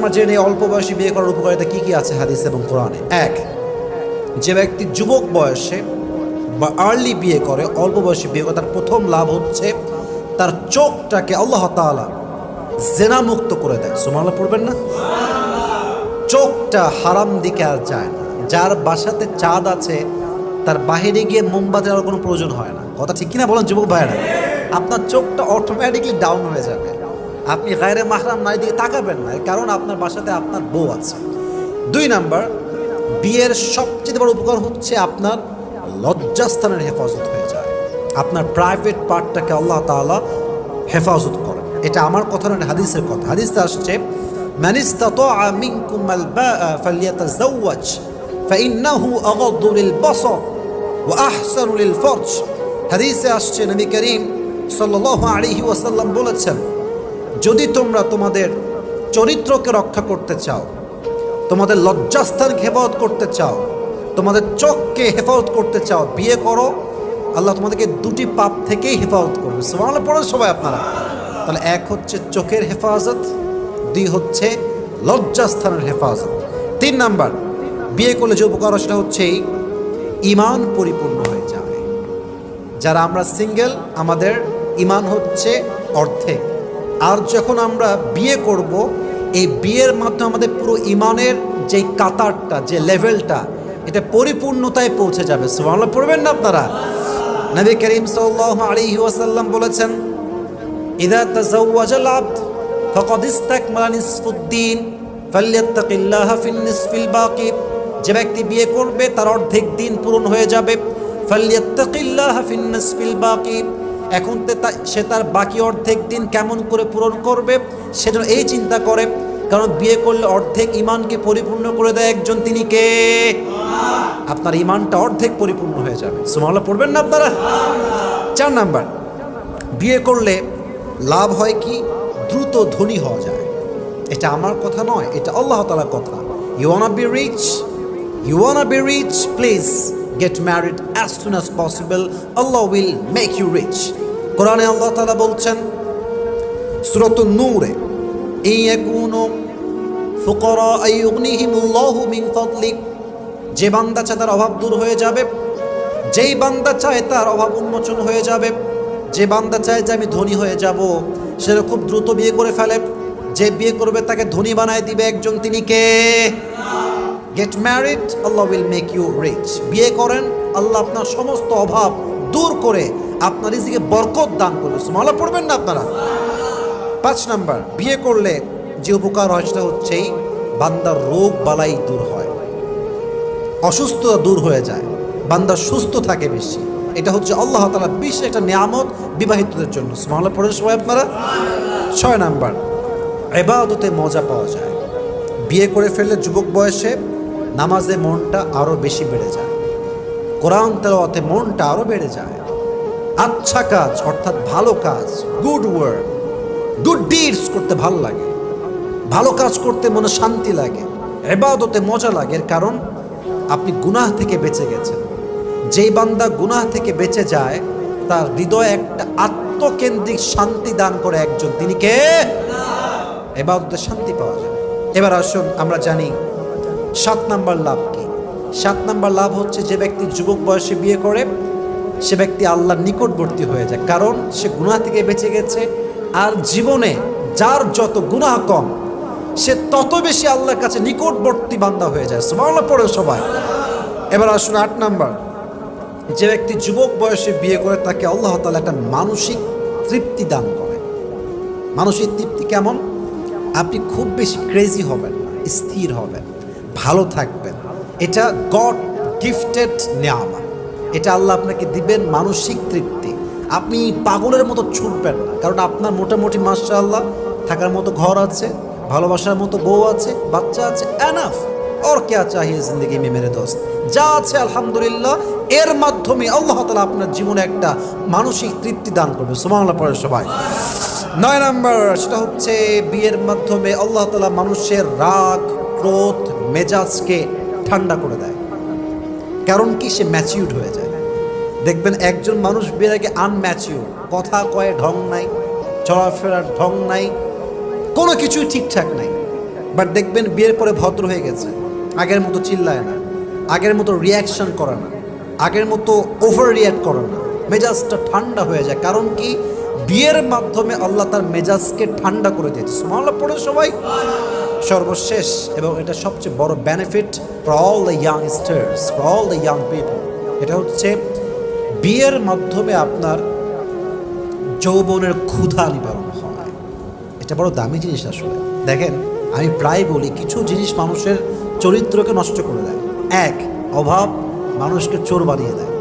আমরা জেনে অল্প বয়সে বিয়ে করার উপকারিতা কি কি আছে হাদিস এবং কোরআনে। এক, যে ব্যক্তি যুবক বয়সে বা আর্লি বিয়ে করে, অল্প বয়সে বিয়ে করে, তার প্রথম লাভ হচ্ছে তার চোখটাকে আল্লাহ তাআলা জেনা মুক্ত করে দেয়। সুবহানাল্লাহ পড়বেন না? চোখটা হারাম দিকে আর যায় না। যার বাসাতে চাঁদ আছে তার বাহিরে গিয়ে মোমবাতি আর কোনো প্রয়োজন হয় না। কথা ঠিক কিনা বলেন যুবক ভাইয়েরা? আপনার চোখটা অটোমেটিকলি ডাউন হয়ে যাবে, আপনি গায়রে মাহরাম নারী দিকে তাকাবেন না, কারণ আপনার বাসাতে আপনার বউ আছে। দুই নাম্বার, বিয়ের সবচেয়ে বড় উপকার হচ্ছে আপনার লজ্জাস্থানের হেফাজত হয়ে যায়। আপনার প্রাইভেট পার্টটাকে আল্লাহ তাআলা হেফাজত করেন। এটা আমার কথা নয়, হাদিসের কথা। হাদিসে আসছে মান ইসতাতাআ মিনকুমাল বাআ ফালইয়াতাযাওয়াজ ফাইন্নাহু আগাদ্দু লিল বাসার ওয়া আহসানু লিল ফারজ। হাদিসে আসছে নবী করিম সাল্লাল্লাহু আলাইহি ওয়াসাল্লাম বলেছেন, যদি তোমরা তোমাদের চরিত্রকে রক্ষা করতে চাও, তোমাদের লজ্জাস্থানকে হেফাজত করতে চাও, তোমাদের চোখকে হেফাজত করতে চাও, বিয়ে করো। আল্লাহ তোমাদেরকে দুটি পাপ থেকেই হেফাজত করবে। সুবহানাল্লাহ পড়েন সবাই আপনারা। তাহলে এক হচ্ছে চোখের হেফাজত, দুই হচ্ছে লজ্জাস্থানের হেফাজত। তিন নাম্বার, বিয়ে করলে যে উপকার সেটা হচ্ছে ঈমান পরিপূর্ণ হয়ে যাবে। যারা আমরা সিঙ্গেল, আমাদের ঈমান হচ্ছে অর্ধেক। আর যখন আমরা বিয়ে করব, এই বিয়ের মাধ্যমে আমাদের পুরো ঈমানের যে কাতারটা, যে লেভেলটা, এটা পরিপূর্ণতায় পৌঁছে যাবে। সুবহানাল্লাহ পড়বেন না আপনারা? নবী করিম সাল্লাল্লাহু আলাইহি ওয়াসাল্লাম বলেছেন, ইযা তাযাওয়াজাল আবদ ফাকাদ ইসতাকমালা নিসফুদ্দীন ফালইয়াত্তাকিল্লাহা ফিন নিসফিল বাকি। যে ব্যক্তি বিয়ে করবে তার অর্ধেক দিন পূরণ হয়ে যাবে। ফালইয়াত্তাকিল্লাহা ফিন নিসফিল বাকি। এখন সে তার বাকি অর্ধেক দিন কেমন করে পূরণ করবে সেজন্য এই চিন্তা করে, কারণ বিয়ে করলে অর্ধেক ঈমানকে পরিপূর্ণ করে দেয় একজন, তিনি কে? আপনার ঈমানটা অর্ধেক পরিপূর্ণ হয়ে যাবে। সুবহানাল্লাহ পড়বেন না আপনারা? চার নাম্বার, বিয়ে করলে লাভ হয় কি? দ্রুত ধনী হওয়া যায়। এটা আমার কথা নয়, এটা আল্লাহ তাআলার কথা। You wanna be rich, you wanna be rich, please get married as soon as possible. Allah will make you rich. কোরআনে আল্লাহ তাআলা বলছেন সূরাতুন নূরে, ইয়াকুনু ফুকারা আইয়ুগনিহিমুল্লাহু মিন ফাদলি। যে বান্দা চায় তার অভাব দূর হয়ে যাবে, যেই বান্দা চায় তার অভাব উন্মোচন হয়ে যাবে, যে বান্দা চায় যে আমি ধনী হয়ে যাব, সে খুব দ্রুত বিয়ে করে ফেলে। যে বিয়ে করবে তাকে ধনী বানায় দিবে একজন, তিনি কে? Get married, Allah will make you rich. বিয়ে করেন, আল্লাহ আপনার সমস্ত অভাব দূর করে আপনার রিজিকে বরকত দান করবে। সুবহানাল্লাহ পড়বেন না আপনারা? পাঁচ নাম্বার, বিয়ে করলে যে উপকার হয় সেটা হচ্ছে বান্দার রোগ বালাই দূর হয়, অসুস্থতা দূর হয়ে যায়, বান্দা সুস্থ থাকে বেশি। এটা হচ্ছে আল্লাহ তাআলার বিশেষ একটা নিয়ামত বিবাহিতদের জন্য। সুবহানাল্লাহ পড়েন সবাই আপনারা? ছয় নাম্বার, ইবাদতে মজা পাওয়া যায়। বিয়ে করে ফেললে যুবক বয়সে নামাজে মনটা আরও বেশি বেড়ে যায়, কোরআন তেলাওয়াতে মনটা আরও বেড়ে যায়। আচ্ছা কাজ অর্থাৎ ভালো কাজ, গুড ওয়ার্ক, গুড ডিডস করতে ভালো লাগে, ভালো কাজ করতে মনে শান্তি লাগে, ইবাদতে মজা লাগে। এর কারণ আপনি গুনাহ থেকে বেঁচে গেছেন। যেই বান্দা গুনাহ থেকে বেঁচে যায় তার হৃদয়ে একটা আত্মকেন্দ্রিক শান্তি দান করে একজন, তিনি কে? ইবাদতে শান্তি পাওয়া যায়। এবার আসুন আমরা জানি 7 নাম্বার লাভ কি। 7 নাম্বার লাভ হচ্ছে যে ব্যক্তি যুবক বয়সে বিয়ে করে সে ব্যক্তি আল্লাহর নিকটবর্তী হয়ে যায়, কারণ সে গুনাহ থেকে বেঁচে গেছে। আর জীবনে যার যত গুনাহ কম সে তত বেশি আল্লাহর কাছে নিকটবর্তী বান্দা হয়ে যায়। সুবহানাল্লাহ পড়ে সবাই। এবার আসুন 8 নাম্বার, যে ব্যক্তি যুবক বয়সে বিয়ে করে তাকে আল্লাহ তাআলা একটা মানসিক তৃপ্তি দান করে। মানসিক তৃপ্তি কেমন? আপনি খুব বেশি ক্রেজি হবেন না, স্থির হবেন, ভালো থাকবেন। এটা গড গিফটেড নিয়ামত। এটা আল্লাহ আপনাকে দিবেন মানসিক তৃপ্তি। আপনি পাগলের মতো ছুটবেন না, কারণ আপনার মোটামুটি মাশাআল্লাহ থাকার মতো ঘর আছে, ভালোবাসার মতো বউ আছে, বাচ্চা আছে, এনাফ। और क्या चाहिए जिंदगी में मेरे दोस्त? যা আছে আলহামদুলিল্লাহ, এর মাধ্যমে আল্লাহ তাআলা আপনার জীবনে একটা মানসিক তৃপ্তি দান করবে। সুবহানাল্লাহ পড়ে সবাই। 9 নাম্বার, সেটা হচ্ছে বিয়ের মাধ্যমে আল্লাহ তাআলা মানুষের রাগ, ক্রোধ, মেজাজকে ঠান্ডা করে দেয়। কারণ কি? সে ম্যাচিউরড হয়ে যায়। দেখবেন একজন মানুষ বিয়ের আগে আনম্যাচিউর, কথা কয়ে ঢং নাই, চলাফেরার ঢং নাই, কোনো কিছুই ঠিকঠাক নাই। বাট দেখবেন বিয়ের পরে ভদ্র হয়ে গেছে, আগের মতো চিল্লায় না, আগের মতো রিয়াকশন করে না, আগের মতো ওভার রিয়াক্ট করে না, মেজাজটা ঠান্ডা হয়ে যায়। কারণ কি? বিয়ের মাধ্যমে আল্লাহ তার মেজাজকে ঠান্ডা করে দিয়েছে। সুবহানাল্লাহ পড়ে সবাই। সর্বশেষ এবং এটা সবচেয়ে বড় benefit for all the youngsters, for all the young people, এটা হচ্ছে বিয়ের মাধ্যমে আপনার যৌবনের ক্ষুধা নিবারণ হয়। এটা বড় দামি জিনিস আসলে। দেখেন, আমি প্রায় বলি কিছু জিনিস মানুষের চরিত্রকে নষ্ট করে দেয়। এক, অভাব মানুষকে চোর বানিয়ে দেয়,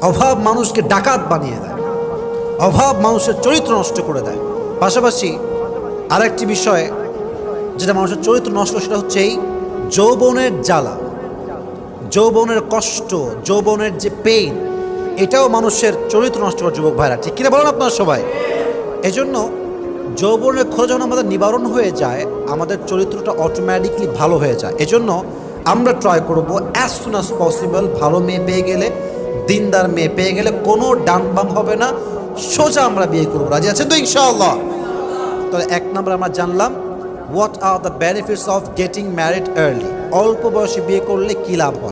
অভাব মানুষকে ডাকাত বানিয়ে দেয়, অভাব মানুষের চরিত্র নষ্ট করে দেয়। পাশাপাশি আরেকটি বিষয় যেটা মানুষের চরিত্র নষ্ট, সেটা হচ্ছে এই যৌবনের জ্বালা, যৌবনের কষ্ট, যৌবনের যে পেইন, এটাও মানুষের চরিত্র নষ্ট করে। যুবক ভাইরা, ঠিক কিনা বলেন আপনারা সবাই? এজন্য যৌবনের ক্ষোধ যখন আমাদের নিবারণ হয়ে যায়, আমাদের চরিত্রটা অটোমেটিকলি ভালো হয়ে যায়। এজন্য আমরা ট্রাই করবো অ্যাজ সুন অ্যাজ পসিবল, ভালো মেয়ে পেয়ে গেলে, দিনদার মেয়ে পেয়ে গেলে কোনো ডান বাম হবে না, সোজা আমরা বিয়ে করবো। রাজি আছেন তো ইনশাআল্লাহ? তাহলে এক নম্বর আমরা জানলাম what are the benefits of getting married early, অল্প বয়সে বিয়ে করলে কী লাভ হয়।